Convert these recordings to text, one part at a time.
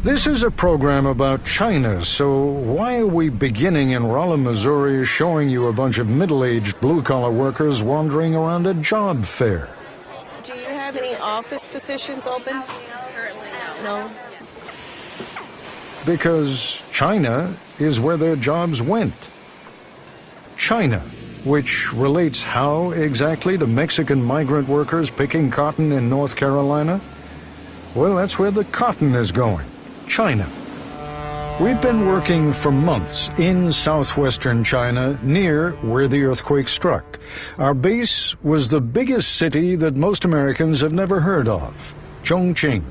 This is a program about China, so why are we beginning in Rolla, Missouri, showing you a bunch of middle-aged blue-collar workers wandering around a job fair? Do you have any office positions open? No. Because China is where their jobs went. China, which relates how exactly to Mexican migrant workers picking cotton in North Carolina? Well, that's where the cotton is going. China. We've been working for months in southwestern China, near where the earthquake struck. Our base was the biggest city that most Americans have never heard of, Chongqing.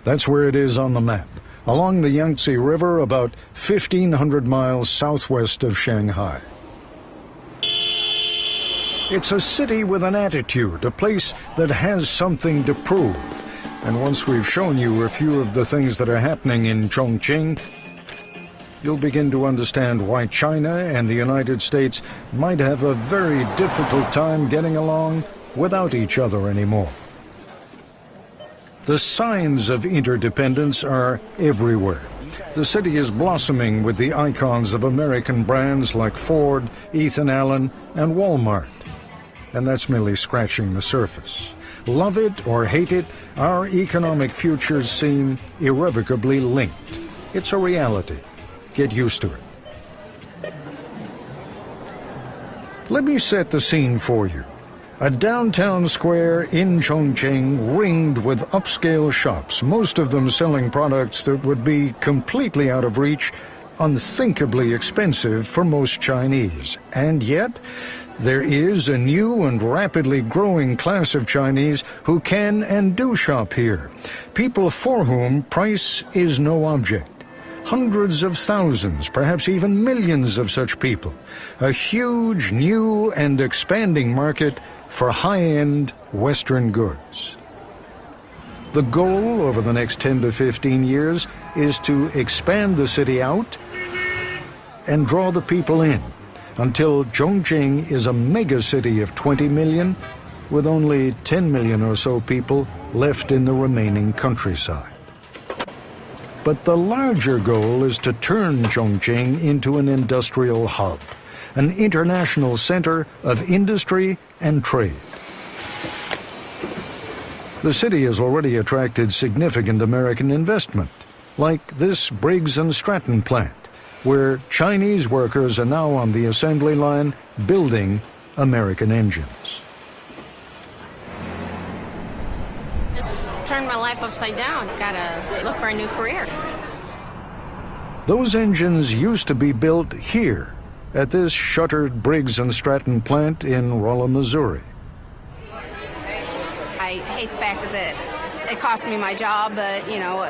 That's where it is on the map, along the Yangtze River, about 1,500 miles southwest of Shanghai. It's a city with an attitude, a place that has something to prove. And once we've shown you a few of the things that are happening in Chongqing, you'll begin to understand why China and the United States might have a very difficult time getting along without each other anymore. The signs of interdependence are everywhere. The city is blossoming with the icons of American brands like Ford, Ethan Allen, and Walmart. And that's merely scratching the surface. Love it or hate it, our economic futures seem irrevocably linked. It's a reality. Get used to it. Let me set the scene for you. A downtown square in Chongqing ringed with upscale shops, most of them selling products that would be completely out of reach, unthinkably expensive for most Chinese. And yet, there is a new and rapidly growing class of Chinese who can and do shop here. People for whom price is no object. Hundreds of thousands, perhaps even millions of such people. A huge, new and expanding market for high-end Western goods. The goal over the next 10 to 15 years is to expand the city out and draw the people in, until Chongqing is a megacity of 20 million, with only 10 million or so people left in the remaining countryside. But the larger goal is to turn Chongqing into an industrial hub, an international center of industry and trade. The city has already attracted significant American investment, like this Briggs & Stratton plant, where Chinese workers are now on the assembly line building American engines. It's turned my life upside down. Gotta look for a new career. Those engines used to be built here, at this shuttered Briggs & Stratton plant in Rolla, Missouri. I hate the fact that it cost me my job, but, you know,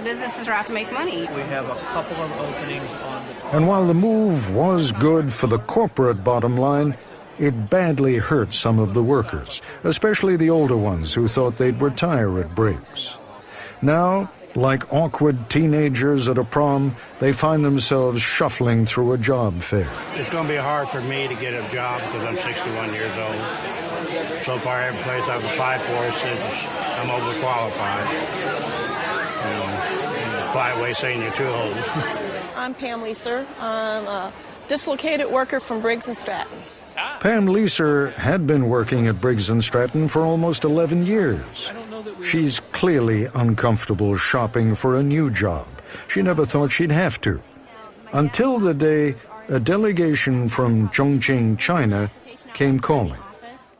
businesses are out to make money. We have a couple of openings on the... And while the move was good for the corporate bottom line, it badly hurt some of the workers, especially the older ones who thought they'd retire at Briggs. Now, like awkward teenagers at a prom, they find themselves shuffling through a job fair. It's going to be hard for me to get a job because I'm 61 years old. So far, every place I've applied for says I'm overqualified. You know, fly-away saying you're too old. I'm Pam Leeser. I'm a dislocated worker from Briggs & Stratton. Pam Leeser had been working at Briggs & Stratton for almost 11 years. She's clearly uncomfortable shopping for a new job. She never thought she'd have to. Until the day a delegation from Chongqing, China, came calling.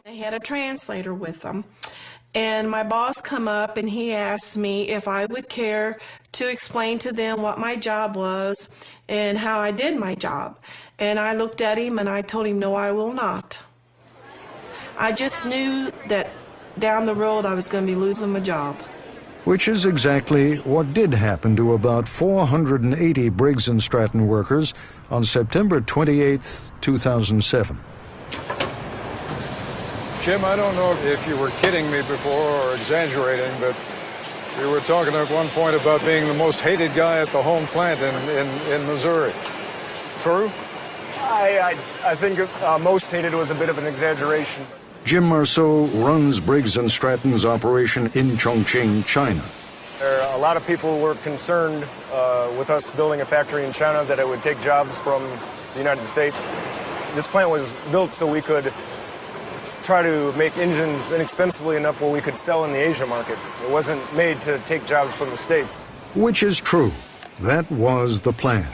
They had a translator with them. And my boss come up and he asked me if I would care to explain to them what my job was and how I did my job. And I looked at him and I told him, no, I will not. I just knew that down the road I was going to be losing my job. Which is exactly what did happen to about 480 Briggs & Stratton workers on September 28, 2007. Jim, I don't know if you were kidding me before or exaggerating, but you were talking at one point about being the most hated guy at the home plant in Missouri. True? I think most hated was a bit of an exaggeration. Jim Marceau runs Briggs & Stratton's operation in Chongqing, China. A lot of people were concerned with us building a factory in China that it would take jobs from the United States. This plant was built so we could try to make engines inexpensively enough where we could sell in the Asia market. It wasn't made to take jobs from the States. Which is true. That was the plan.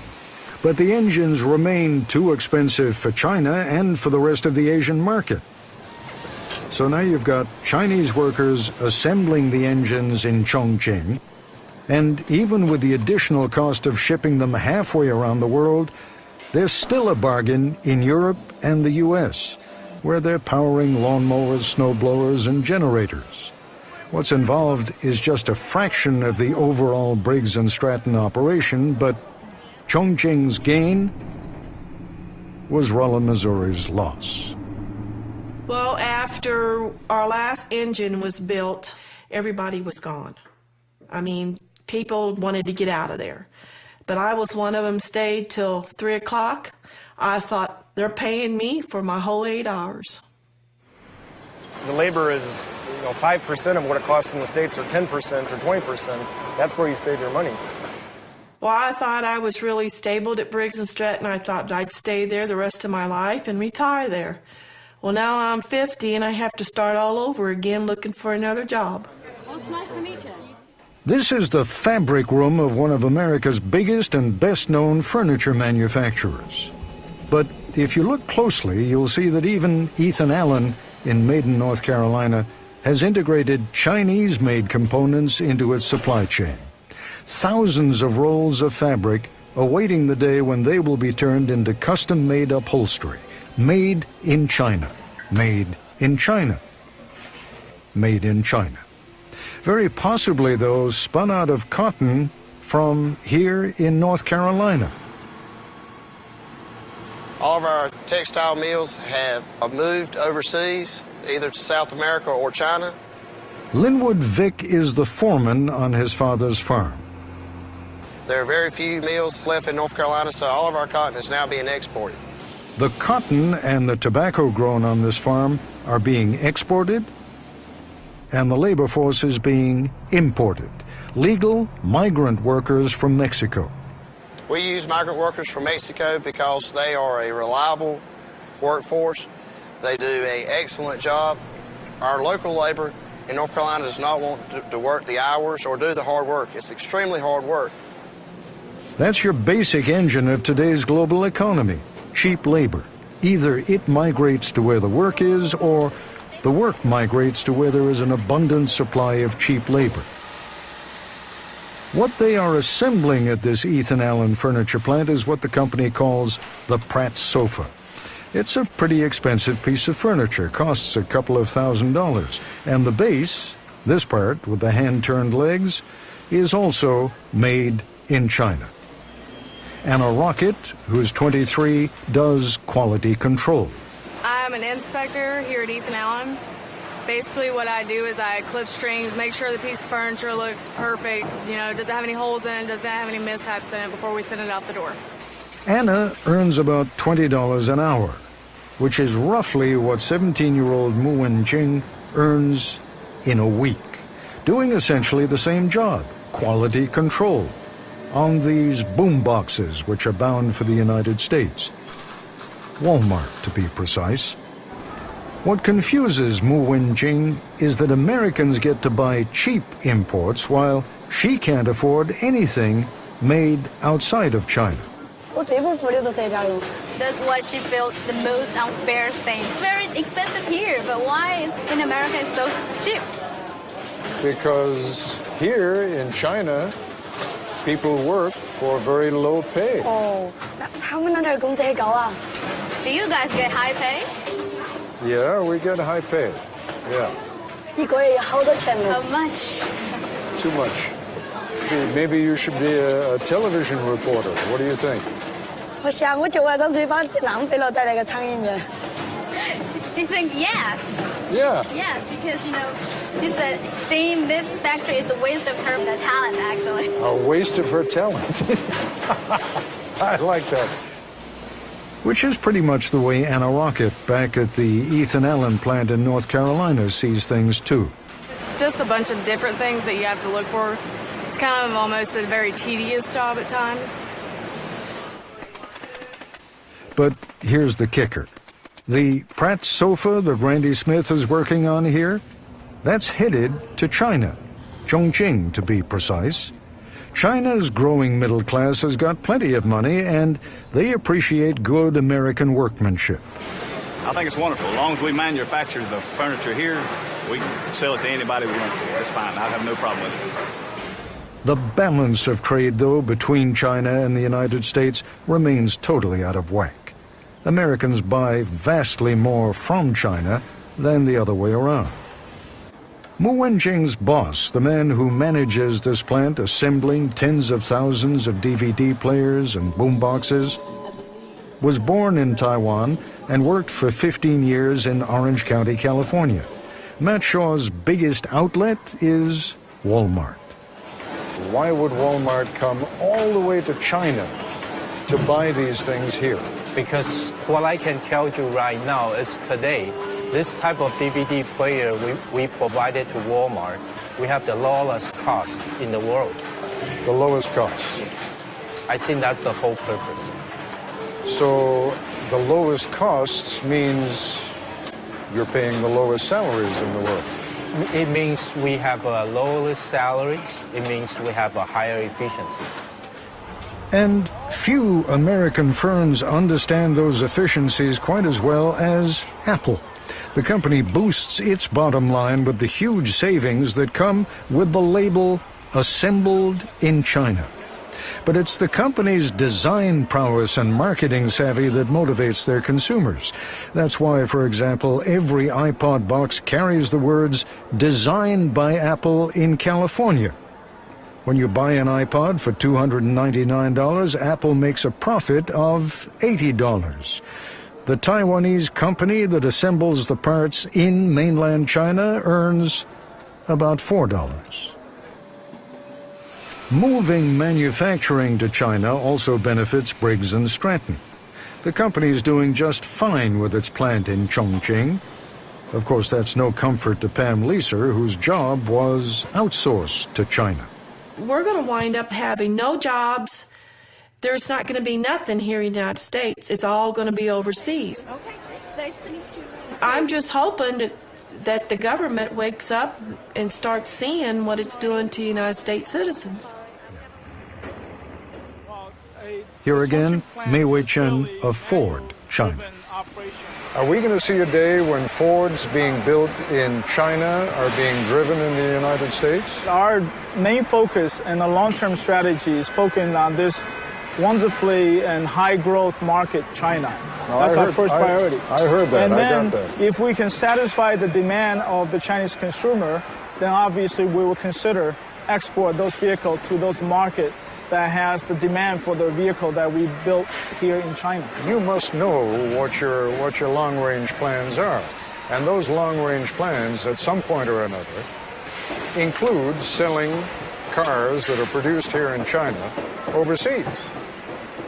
But the engines remained too expensive for China and for the rest of the Asian market. So now you've got Chinese workers assembling the engines in Chongqing, and even with the additional cost of shipping them halfway around the world, there's still a bargain in Europe and the US, where they're powering lawnmowers, snowblowers, and generators. What's involved is just a fraction of the overall Briggs & Stratton operation, but Chongqing's gain was Rolla, Missouri's loss. Well, after our last engine was built, everybody was gone. I mean, people wanted to get out of there. But I was one of them, stayed till 3 o'clock. I thought, they're paying me for my whole 8 hours. The labor is 5% of what it costs in the States, or 10% or 20%. That's where you save your money. Well, I thought I was really stable at Briggs & Stratton. I thought I'd stay there the rest of my life and retire there. Well, now I'm 50 and I have to start all over again looking for another job. Well, it's nice to meet you. This is the fabric room of one of America's biggest and best-known furniture manufacturers. But if you look closely, you'll see that even Ethan Allen in Maiden, North Carolina, has integrated Chinese-made components into its supply chain. Thousands of rolls of fabric awaiting the day when they will be turned into custom-made upholstery. Made in China. Made in China. Made in China. Very possibly, though, spun out of cotton from here in North Carolina. All of our textile mills have moved overseas, either to South America or China. Linwood Vick is the foreman on his father's farm. There are very few mills left in North Carolina, so all of our cotton is now being exported. The cotton and the tobacco grown on this farm are being exported, and the labor force is being imported. Legal migrant workers from Mexico. We use migrant workers from Mexico because they are a reliable workforce. They do an excellent job. Our local labor in North Carolina does not want to work the hours or do the hard work. It's extremely hard work. That's your basic engine of today's global economy. Cheap labor. Either it migrates to where the work is, or the work migrates to where there is an abundant supply of cheap labor. What they are assembling at this Ethan Allen furniture plant is what the company calls the Pratt sofa. It's a pretty expensive piece of furniture, costs a couple of $1,000s, and the base, this part with the hand-turned legs, is also made in China. Anna Rocket, who's 23, does quality control. I'm an inspector here at Ethan Allen. Basically what I do is I clip strings, make sure the piece of furniture looks perfect, does it have any holes in it, does it have any mishaps in it before we send it out the door. Anna earns about $20 an hour, which is roughly what 17-year-old Mu Wen-Jing earns in a week, doing essentially the same job, quality control, on these boom boxes which are bound for the United States. Walmart, to be precise. What confuses Mu Wen-Jing is that Americans get to buy cheap imports while she can't afford anything made outside of China. That's what she felt the most unfair thing. It's very expensive here, but why in America it's so cheap? Because here in China, people work for very low pay. Do you guys get high pay? Yeah, we get high pay. Yeah. How much? Too much. Maybe you should be a television reporter. What do you think? Do you think yes? Yeah. Yeah, because you said staying in this factory is a waste of her talent, actually. A waste of her talent. I like that. Which is pretty much the way Anna Rocket back at the Ethan Allen plant in North Carolina sees things too. It's just a bunch of different things that you have to look for. It's kind of almost a very tedious job at times. But here's the kicker. The Pratt sofa that Randy Smith is working on here, that's headed to China, Chongqing to be precise. China's growing middle class has got plenty of money, and they appreciate good American workmanship. I think it's wonderful. As long as we manufacture the furniture here, we can sell it to anybody we want to. It's fine. I have no problem with it. The balance of trade, though, between China and the United States remains totally out of whack. Americans buy vastly more from China than the other way around. Mu Wenjing's boss, the man who manages this plant assembling tens of thousands of DVD players and boomboxes, was born in Taiwan and worked for 15 years in Orange County, California. Matt Shaw's biggest outlet is Walmart. Why would Walmart come all the way to China to buy these things here? Because what I can tell you right now is today, this type of DVD player we provided to Walmart, we have the lowest cost in the world. The lowest cost? Yes. I think that's the whole purpose. So the lowest costs means you're paying the lowest salaries in the world. It means we have lowest salaries. It means we have a higher efficiency. And few American firms understand those efficiencies quite as well as Apple. The company boosts its bottom line with the huge savings that come with the label "Assembled in China." But it's the company's design prowess and marketing savvy that motivates their consumers. That's why, for example, every iPod box carries the words "Designed by Apple in California." When you buy an iPod for $299, Apple makes a profit of $80. The Taiwanese company that assembles the parts in mainland China earns about $4. Moving manufacturing to China also benefits Briggs & Stratton. The company's doing just fine with its plant in Chongqing. Of course, that's no comfort to Pam Leeser, whose job was outsourced to China. We're going to wind up having no jobs. There's not going to be nothing here in the United States. It's all going to be overseas. Okay, it's nice to meet you. I'm just hoping that the government wakes up and starts seeing what it's doing to United States citizens. Here again, Mei Wei-chen of Ford, China. Are we going to see a day when Fords being built in China are being driven in the United States? Our main focus and the long-term strategy is focusing on this wonderfully and high-growth market, China. That's our first priority. I heard that. And then, I got that. if we can satisfy the demand of the Chinese consumer, then obviously we will consider export those vehicles to those markets that has the demand for the vehicle that we built here in China. You must know what your long-range plans are. And those long-range plans, at some point or another, include selling cars that are produced here in China overseas.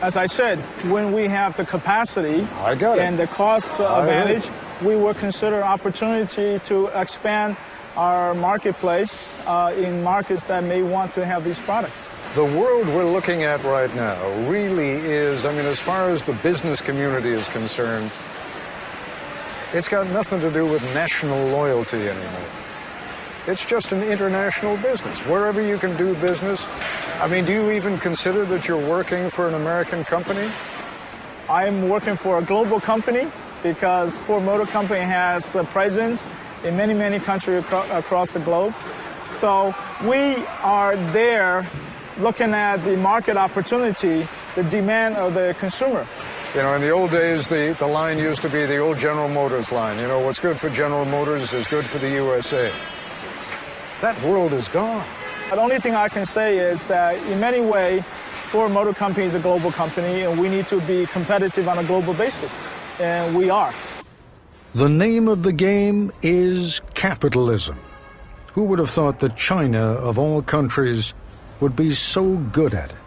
As I said, when we have the capacity and the cost advantage, we will consider opportunity to expand our marketplace in markets that may want to have these products. The world we're looking at right now really is, I mean, as far as the business community is concerned, it's got nothing to do with national loyalty anymore. It's just an international business. Wherever you can do business. I mean, do you even consider that you're working for an American company? I'm working for a global company because Ford Motor Company has a presence in many, many countries across the globe. So we are there looking at the market opportunity, the demand of the consumer. You know, in the old days, the line used to be the old General Motors line. You know, what's good for General Motors is good for the USA. That world is gone. The only thing I can say is that in many ways, Ford Motor Company is a global company and we need to be competitive on a global basis. And we are. The name of the game is capitalism. Who would have thought that China, of all countries, would be so good at it?